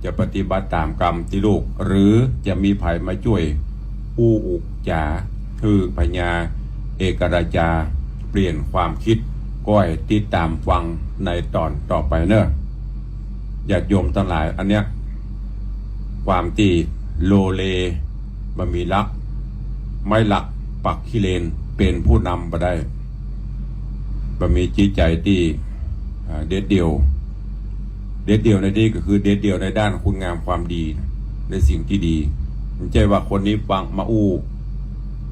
จะปฏิบัติตามกรรมที่ลูกหรือจะมีไผมาช่วยอู้อุกจาคือพญาเอกราชาเปลี่ยนความคิดก้อยติดตามฟังในตอนต่อไปเนอะญาติโยมทั้งหลายอันเนี้ยความที่โลเลบะมีลักไม่หลักปักขี้เลนเป็นผู้นำมาได้บะมีจิตใจที่เด็ดเดี่ยวในที่ก็คือเด็ดเดี่ยวในด้านคุณงามความดีในสิ่งที่ดีไม่ใช่ว่าคนนี้ฟังมาอู้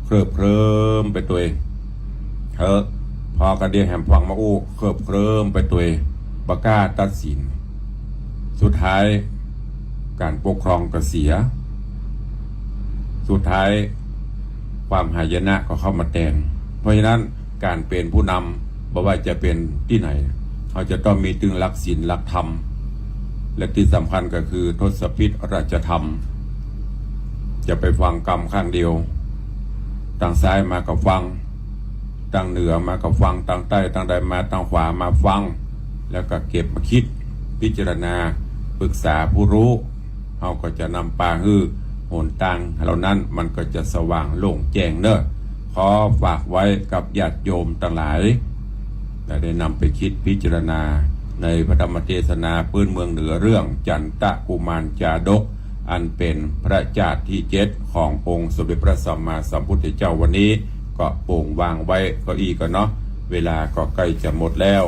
เคลิบเคลิ้มไปตัวเองพอกระเดียแหมฟังมาอู้เคลิบเคลิ้มไปตัวเองบกล้าตัดสินสุดท้ายการปกครองก็เสียสุดท้ายความหายนะก็เข้ามาแทนเพราะฉะนั้นการเป็นผู้นำบ่ว่าจะเป็นที่ไหนเขาจะต้องมีตึงหลักศีลหลักธรรมและที่สำคัญก็คือทศพิธราชธรรมจะไปฟังกรรมข้างเดียวทางซ้ายมากับฟังทางเหนือมากับฟังทางใต้ทางใดมาทางขวามาฟังแล้วก็เก็บมาคิดพิจารณาปรึกษาผู้รู้เขาก็จะนำปาฮื้อโหนตังเหล่านั้นมันก็จะสว่างโล่งแจ้งเนอะขอฝากไว้กับญาติโยมทั้งหลายได้นำไปคิดพิจารณาในพระธรรมเทศนาพื้นเมืองเหนือเรื่องจันตะกุมารจาดกอันเป็นพระเจ้าที่7ขององค์สมเด็จพระสัมมาสัมพุทธเจ้าวันนี้ก็โปร่งวางไว้ก็อีกเนาะเวลาก็ใกล้จะหมดแล้ว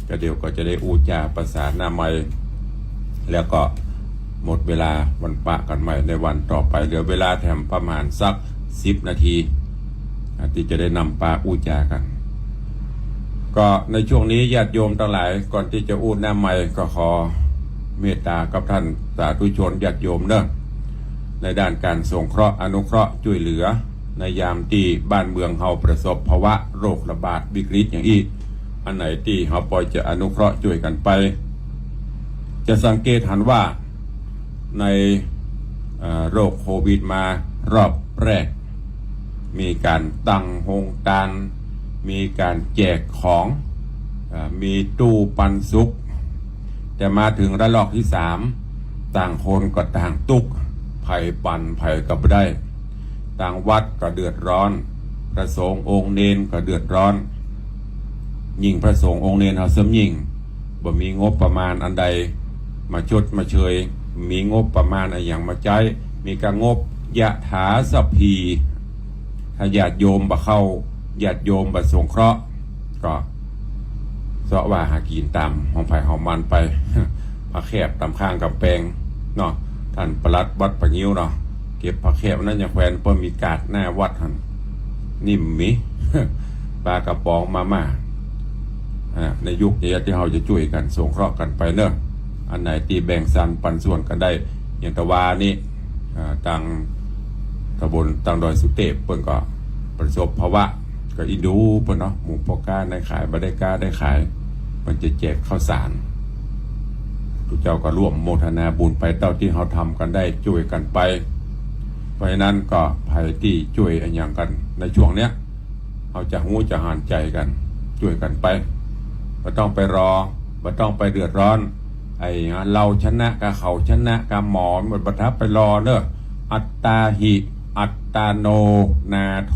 ก็เดี๋ยวก็จะได้อูจาประสานหน้าใหม่แล้วก็หมดเวลาวันปะกันใหม่ในวันต่อไปเหลือเวลาแถมประมาณสัก10 นาทีที่จะได้นำปาอูจากันก็ในช่วงนี้ญาติโยมทั้งหลายก่อนที่จะอูหน้าใหม่ก็ขอเมตตากับท่านสาธุชนญาติโยมเนอะในด้านการสงเคราะห์อนุเคราะห์ช่วยเหลือในยามที่บ้านเมืองเฮาประสบภาวะโรคระบาดวิกฤตอย่างอีกอันไหนที่เฮาปล่อยจะอนุเคราะห์ช่วยกันไปจะสังเกตเห็นว่าในโรคโควิดมารอบแรกมีการตั้งโฮงการมีการแจกของมีตู้ปันสุกแต่มาถึงระลอกที่3ต่างคนก็ต่างตุกไผ่ปั่นไผ่ก็ไม่ได้ต่างวัดก็เดือดร้อนพระสงฆ์องค์เนนก็เดือดร้อนยิ่งพระสงฆ์องค์เนนเขาเสริมยิ่งบ่มีงบประมาณอันใดมาชดมาเชยมีงบประมาณอะไรอย่างมาใช้มีการงบยะถาสัพพีถ้าญาติโยมบ่เข้าญาติโยมบ่สงเคราะห์ก็เสาะว่าหากินตามห้องไผ่ห้องมันไปผักแคบตามข้างกับแปลงเนาะท่านปลัดวัดปะงิ้วเนาะเก็บผักแคบนั่นยังแขวนเพิ่มมีกาดหน้าวัดหันนิ่มมิปลากระป๋องมาม่าในยุคนี้ที่เราจะช่วยกันสงเคราะห์กันไปเนอะอันไหนตีแบ่งสันปันส่วนกันได้อย่างตะวานี่ต่างตะบนต่างดอยสุเทพเพิ่นก็ประสบภาวะก็อินดูเพิ่นเนาะหมู่พ่อก้าได้ขายบ่ได้ก้าได้ขายมันจะแจกข้าวสารทุกเจ้าก็ร่วมโมทนาบุญไปเท่าที่เราทำกันได้ช่วยกันไปเพราะฉะนั้นก็ภัยที่ช่วยอันอย่างกันในช่วงเนี้ยเราจะหูจะหานใจกันช่วยกันไปไม่ต้องไปรอไม่ต้องไปเดือดร้อนไอ้เราชนะกับเขาชนะกับหมอหมดประทับไปรอเนอะอัตตาหิอัตตาโนนาโถ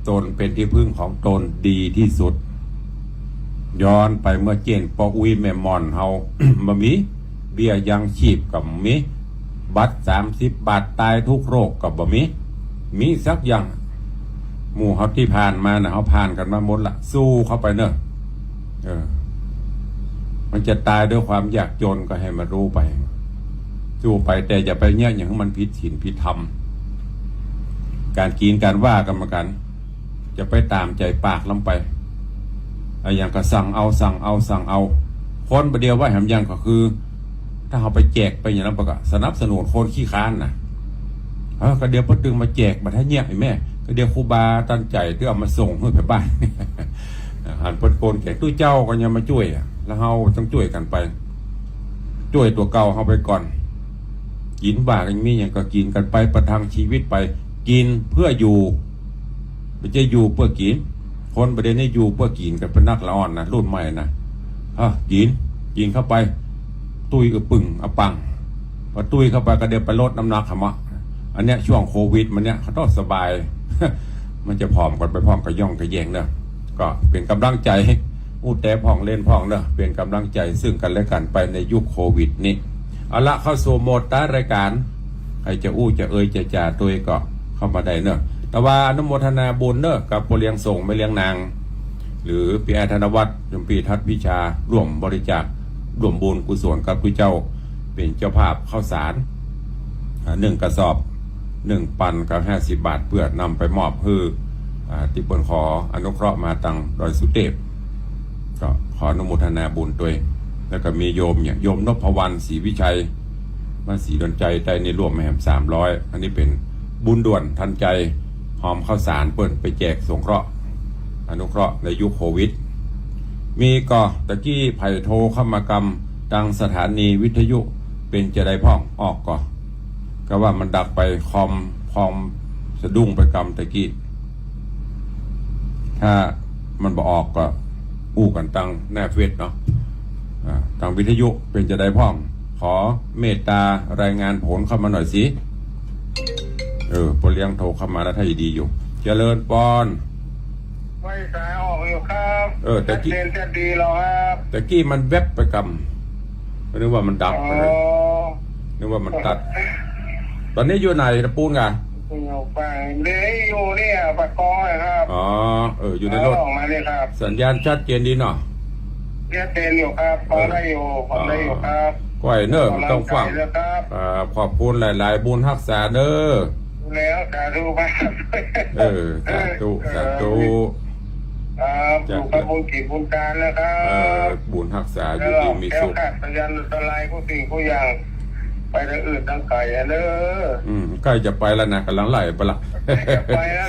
ตนเป็นที่พึ่งของตนดีที่สุดย้อนไปเมื่อเจนปออุยแม่มอนเฮา มามีเบี้ยยังชีพกับมีบัตร30 บาทตายทุกโรคกับบ่มีสักอย่างหมู่เฮาที่ผ่านมานะเฮาผ่านกันมาหมดละสู้เข้าไปเนอะมันจะตายด้วยความยากจนก็ให้มันรู้ไปสู้ไปแต่อย่าไปเนี่ยอย่างมันผิดศีลผิดธรรมการกินการว่ากันมากันจะไปตามใจปากลำไปอย่างก็สั่งเอาคนประเดียวว่าแหมยังก็คือถ้าเขาไปแจกไปอย่างนั้นปะก็สนับสนุนคนขี้ค้านนะก็เดี๋ยวพอดึงมาแจกมาท่าเงียบไอ้แม่ก็เดี๋ยวครูบาตั้งใจเพื่อเอามาส่งให้ไปบ้านหันปนโกนแจกตู้เจ้าก็ยังมาช่วยแล้วเขาต้องช่วยกันไปช่วยตัวเก่าเขาไปก่อนกินบ้ากันมีอย่างก็กินกันไปประทังชีวิตไปกินเพื่ออยู่ไม่ใช่อยู่เพื่อกินคนประเด็นนี้อยู่เพื่อกินกันเป็นนักละอ่อนนะรุ่นใหม่นะ กินเข้าไปตุยปึ่งปังพอตุยเข้าไปก็เดี๋ยวไปลดน้ำหนักขมะอันเนี้ยช่วงโควิดมันเนี้ยเขาต้องสบาย มันจะผอมกันไปพร้อมกับย่องกับแยงเนอะก็เป็นกำลังใจอู้แต่พ่องเล่นพ่องเนอะเป็นกำลังใจซึ่งกันและกันไปในยุคโควิดนี้เอาละเข้าสู่โหมดต้ารายการใครจะอู้จะจะจ่าตัวก็เข้ามาได้เนอะแต่ว่าอนุโมทนาบุญเนอะกับผู้เลี้ยงส่งไม่เลี้ยงนางหรือพี่แอธนวัฒน์ยมปีทัศน์วิชาร่วมบริจาคร่วมบุญกุศลกับผู้เจ้าเป็นเจ้าภาพข้าวสาร1 กระสอบ1 ปันกับ50 บาทเพื่อนำไปมอบให้ที่เปิ่นขออนุเคราะห์มาตังดอยสุเทพก็ขออนุโมทนาบุญด้วยแล้วก็มีโยมเนี่ยโยมนพวรรณศรีวิชัยมาสีดนใจใจในร่วมแหม300อันนี้เป็นบุญด่วนทันใจหอมข้าวสารเปิ่นไปแจกสงเคราะห์อนุเคราะห์ในยุคโควิดมีก็ตะกี้ไผ่โทเข้ามากำดังสถานีวิทยุเป็นจะได้พ่องออกก็ว่ามันดักไปคอมสะดุ้งไปกำตะกี้ถ้ามันบอกออกก็อู้กันตั้งแน่เฟซเนาะทางวิทยุเป็นจะได้พ่องขอเมตตารายงานผลเข้ามาหน่อยสิพอเลี้ยงโทรเข้ามาแล้วถ้าดีอยู่เจริญปอนไม่สายออกอยู่ครับตะกี้จะดีหรอครับตะกี้มันแวบไปกำนึกว่ามันดับไปเลยนึกว่ามันตัดตอนนี้อยู่ไหนตะปูนกันอยู่ฝั่งเดี๋ยวอยู่เนี่ยปากกอยครับอยู่ในรถออกมาเลยครับสัญญาณชัดเจนดีเนาะชัดเจนอยู่ครับพอได้อยู่ครับก้อยเนอะต้องฟังขอบคุณหลายๆบุญรักษาเนอะแล้วสาธุมากสาธุอยู่กับบุญกิจบุญการแล้วครับบุญรักษาอยู่ดีมีสุขพยันตรายผู้สิ่งผู้อย่างไปทางอื่นทางไกลเนอะใกล้จะไปแล้วนะกำลังไหลไปละไปแล้ว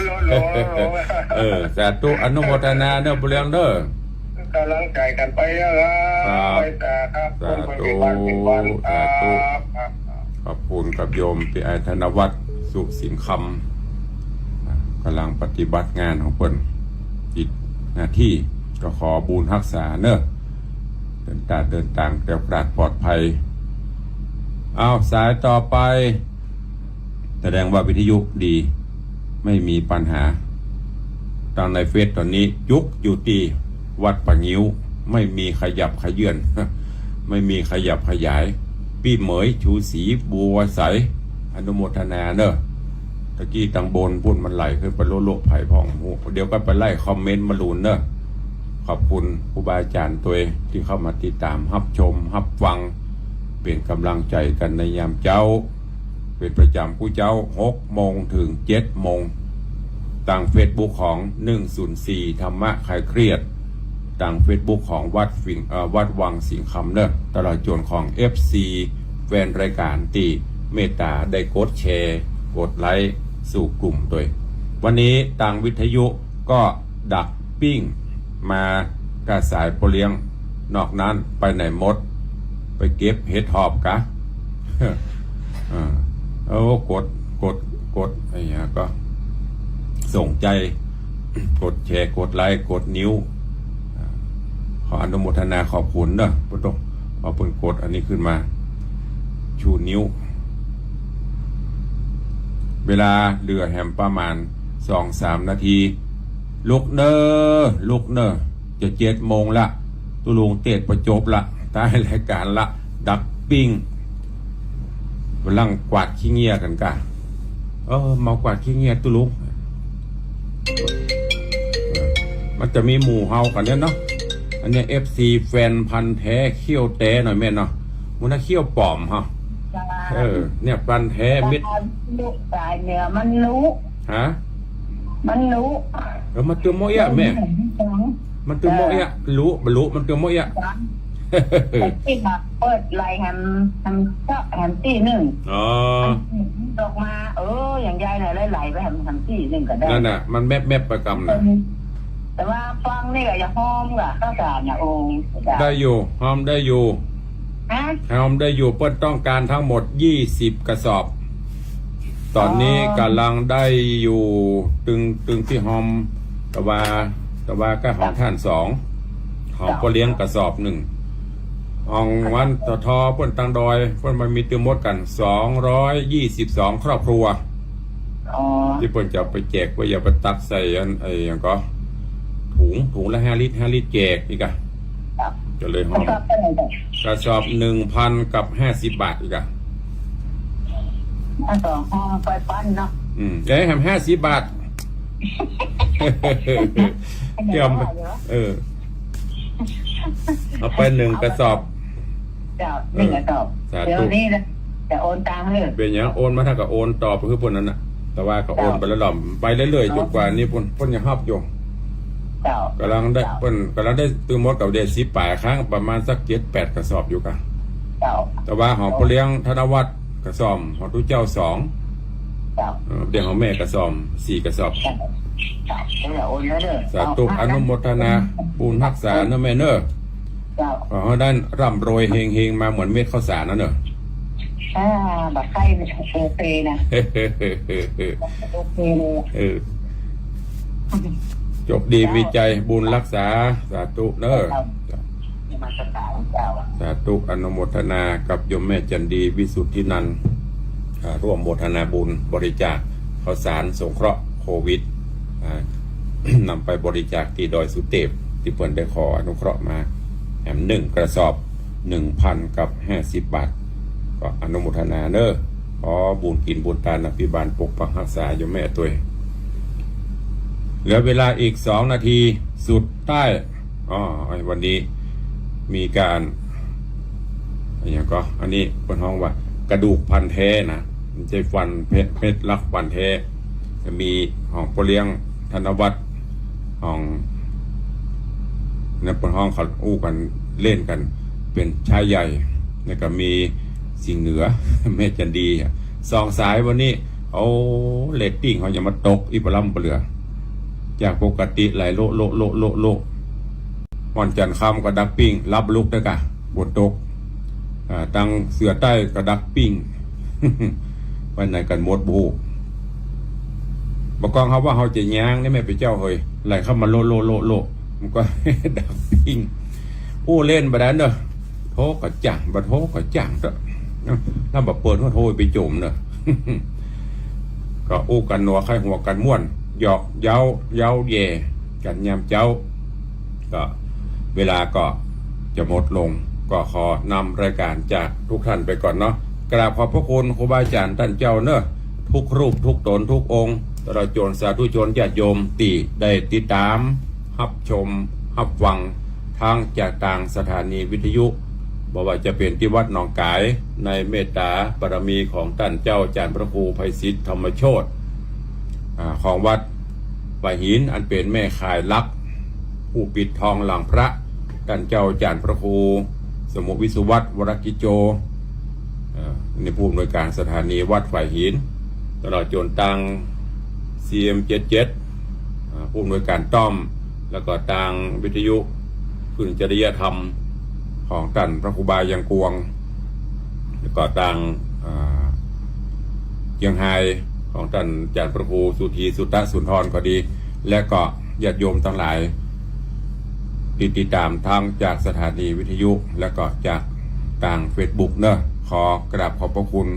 สาธุอนุโมทนาเนอะบุเรียงเนอะกำลังใจกันไปครับไปแต่ครับสาธุขอบคุณกับโยมพี่ไอธนวัฒน์สุสินคำกำลังปฏิบัติงานของเพิ่นอีกหน้าที่ก็ขอบุญรักษาเนอะเดินทางแคล้วคลาดปลอดภัยเอาสายต่อไปแสดงว่าวิทยุดีไม่มีปัญหาตอนในเฟซตอนนี้ยุกอยู่ที่วัดปะงิ้วไม่มีขยับขยื่นไม่มีขยับขยายพี่เหมยชูศรีบัวใสอนุโมทนาเนอะตะกี้ตังบนพุ่นมันไหลขึ้นไปโลกไผ่พองหูเดี๋ยวก็ไปไล่คอมเมนต์มาลูนเนอะขอบคุณครูบาอาจารย์ตัวเองที่เข้ามาติดตามรับชมรับฟังเป็นกำลังใจกันในยามเจ้าเป็นประจำผู้เจ้า6 โมงถึง 7 โมงทางเฟซบุ๊กของ104ธรรมะคลายเครียดทางเฟซบุ๊กของวัดวังสิงห์คำเนอะตลอดจนของ FC แฟนรายการตีเมตตาได้กดแชร์กดไลค์สู่กลุ่มตัววันนี้ทางวิทยุก็ดักปิ้งมากระสายโปเลี้ยงนอกนั้นไปไหนหมดไปเก็บเห็ดหอบกะกดไอ้เงี้ยก็ส่งใจกดแชร์กดไลค์กดนิ้วขออนุโมทนาขอบคุณเนอะพุทธเอาเปิ่นกดอันนี้ขึ้นมาชูนิ้วเวลาเรือแหมประมาณ 2-3 นาทีลุกเนอจะ7 โมงละตุลุงเตะประจบละท้ายรายการละดักปิ้งกำลังกวาดขี้เงียกันกะมากวาดขี้เงียตุลุงมันจะมีหมู่เฮากันเนี่ยเนาะอันนี้ FC แฟนพันธุ์แท้เขี้ยวแต้หน่อยแม่เนาะมันน่ะเขี้ยวปลอมฮะเนี่ยพันธุ์แท้เม็ดลูกสายเนื้อมันรู้มันรู้มันตัวโมยะแม่มันตัวโมยะรู้มันมันตัวโมยะที่มาเปิดไลน์ทำก็แฮมตี้1ตกมาอย่างยายเนี่ยไหลไปแฮมตี้1ก็ได้นั่นน่ะมันแมบประกำนะแต่ว่าฟังนี่ก็อย่าห้อมก่ะข้าวสารนะได้อยู่หอมได้อยู่หอมได้อยู่เปิ้ลต้องการทั้งหมด20 กระสอบตอนนี้กำลังได้อยู่ตึงที่หอมตะวาก็หอมท่าน2หอมก็เลี้ยงกระสอบ1 ห้องวันตทเพิ่นตังดอยเพิ่นมันมีเติมหมดกัน222ครอบครัว อ๋อ ที่เพิ่นจะเอาไปแจกว่าอย่าไปตักใส่อันไอ้หยังก็ถุงละ5 ลิตร5 ลิตรแจกอีกอะ ครับ ก็เลยห้ มั อน ง ชอบเป็นอะไรแบบ กระสอบ 1,000 กับ 50 บาทอีกอะ ถ้าสองห้องไฟปั้นเนาะ เอ้ยแฮม50 บาท เกี่ยมเอาไป1 กระสอบ เจ้าหนึ่งกระสอบ สาธุ เดี๋ยวนี้นะจะโอนตังค์เลย เป็นอย่างโอนมาถ้ากับโอนต่อไปคือพวกนั้นน่ะ แต่ว่าก็โอนไปแล้วหล่อมไปเรื่อยๆจนกว่านี้พ่นยังฮับอยู่ เจ้าก ำลังได้ตื้อมดกับเดซิป่ายครั้งประมาณสัก7-8 กระสอบอยู่กัน เจ้า แต่ว่าของพ่อเลี้ยงธนวัฒน์กระสอบของทุกเจ้า2 เจ้า เบี้ยของแม่กระสอบ4 กระสอบ เจ้าเจ้าเดี๋ยวโอนแล้วเด้อ สาธุอนุโมทนาบุญรักษานะแม่เนอะ เจ้า ขอให้ได้ร่ำรวยเฮงๆมาเหมือนเม็ดข้าวสารนั่นเนอะ บัตรไข้โอเคนะโอเคเลย จบดีมีใจบุญรักษาสาธุเนอะ มาสกาเจ้า สาธุอนุโมทนากับโยมแม่จันดีวิสุทธินันท์ร่วมโมทนาบุญบริจาคข้าวสารสงเคราะห์โควิด นำไปบริจาคที่ดอยสุเทพที่เพิ่นได้ขออนุเคราะห์มาแหม1 กระสอบ 1,000 กับ 50 บาทก็อนุโมทนาเนอะขอบุญกินบุญทานอภิบาลปกปักรักษาโยมแม่ตัวเหลือเวลาอีก2 นาทีสุดใต้วันนี้มีการอย่างก็อันนี้เป็นห้องว่ากระดูกพันแท้นะมันจะฟันเพชรลักฟันแท้จะมีห้องพ่อเลี้ยงธนวัฒน์ห้องนั่นเป็นห้องเขาอู้กันเล่นกันเป็นชายใหญ่แล้วก็มีสิ่งเหนือ แม่จันดี2 สายวันนี้เอาเรตติ้งเขาจะมาตกอีปลัมเปลือจากปกติไหลโลวันจันทร์ค่ำก็ดักปิ้งรับลุกด้วยกะบนตกตังเสือใต้ก็ดักปิ้ง วันไหนกันหมดบูบอกกองเขาว่าเขาจะย่างนี่ไม่ไปเจ้าเฮ้ยไหลเข้ามาโลมันก็ ดักปิ้งผู้เล่นแบบนั้นเนอะโทก็จังบัดโทก็จังเถอะถ้าแบบเปิดก็โทไปจมเนอะ ก็อู้กันนัวไข่หัวกันม่วนหยอกเย้าเย่กันยามเจ้าก็เวลาก็จะหมดลงก็ขอนำรายการจากทุกท่านไปก่อนเนาะกราบขอบพระคุณครูบาอาจารย์ท่านเจ้าเนอะทุกรูปทุกตนทุกองค์ตลอดจนสาธุชนญาติโยมตีได้ติดตามรับชมรับฟังทางจากต่างสถานีวิทยุบอกว่าจะเป็นที่วัดหนองกายในเมตตาบารมีของท่านเจ้าอาจารย์พระครูไพศิษฐ์ธรรมโชติของวัดป่าหินอันเป็นแม่ข่ายลักผู้ปิดทองหลังพระท่านเจ้าอาจารย์พระครูสมุวิสุวัตวรกิจโจในผู้อำนวยการสถานีวัดฝ่ายหินตลอดจนตัง CM77 ผู้อำนวยการต้อมแล้วก็ตังวิทยุพื้นจริยธรรมของท่านพระครูบายังกวงแล้วก็ตังเชียงไฮ้ของท่านอาจารย์พระครูสุธีสุตตะสุนทรก็ดีและก็ญาติโยมทั้งหลายติดตามทางจากสถานีวิทยุและก็จากต่าง Facebook เนอะขอกราบขอบพระคุณ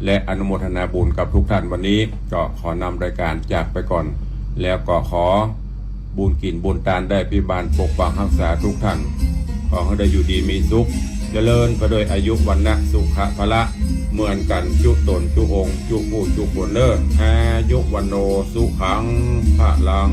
และอนุโมทนาบุญกับทุกท่านวันนี้ก็ขอนำรายการจากไปก่อนแล้วก็ขอบุญกินบุญทานได้พิบาลปกปักรักษาทุกท่านขอให้ได้อยู่ดีมีสุขเจริญไปโดยอายุวันนะสุขะพละเหมือนกันจุตนจุองค์จุผู้จุบุญเนออายุวันโนสุขังพลัง